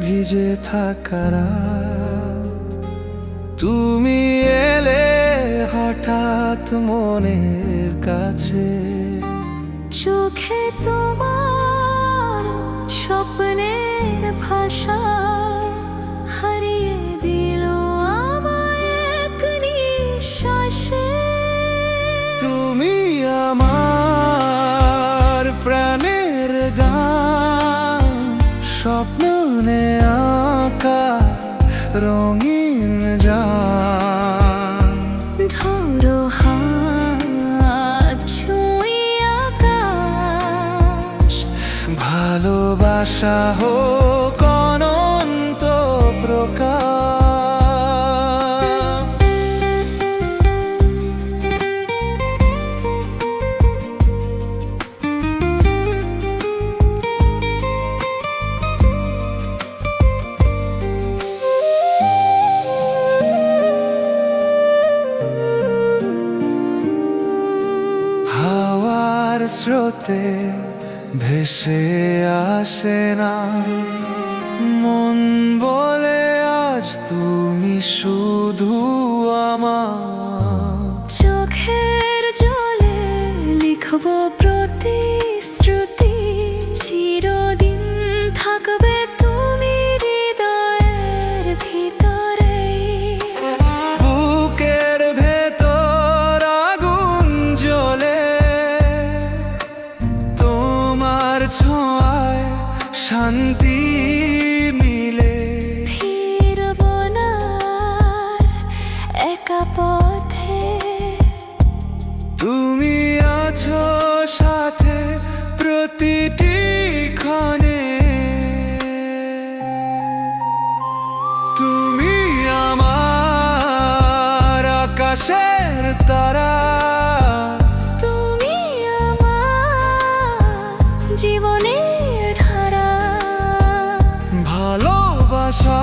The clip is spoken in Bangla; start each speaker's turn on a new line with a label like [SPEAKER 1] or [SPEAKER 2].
[SPEAKER 1] ভিজে থাকারা তুমি এলে হঠাৎ মনের কাছে।
[SPEAKER 2] চোখে তোমার স্বপ্নের ভাষা হারিয়ে দিল আমায় এক নিঃশ্বাসে।
[SPEAKER 1] তুমি আমার প্রাণের গান, স্বপ্নে আঁকা রঙিন জান।
[SPEAKER 2] ধরো হাত ছুঁই আকাশ,
[SPEAKER 1] ভালোবাসা হোক অনন্ত প্রকাশ। হাওয়ার স্রোতে ভেসে আসে না, মন বলে আজ তুমি শুধু আমার।
[SPEAKER 2] চোখের জলে লিখবো প্রতিশ্রুতি, চিরদিন থাকবে তুমি হৃদয়ের ভিতরে।
[SPEAKER 1] বুকের ভেতর আগুন জ্বলে, তোমার ছোঁয়ায় শান্তি মিলে।
[SPEAKER 2] ফিরবো না আর একা পথে,
[SPEAKER 1] তুমি আছো সাথে প্রতিটি ক্ষণে। তুমি আমার আকাশের তারা,
[SPEAKER 2] তুমি আমার জীবনের ধারা।
[SPEAKER 1] ভালোবাসা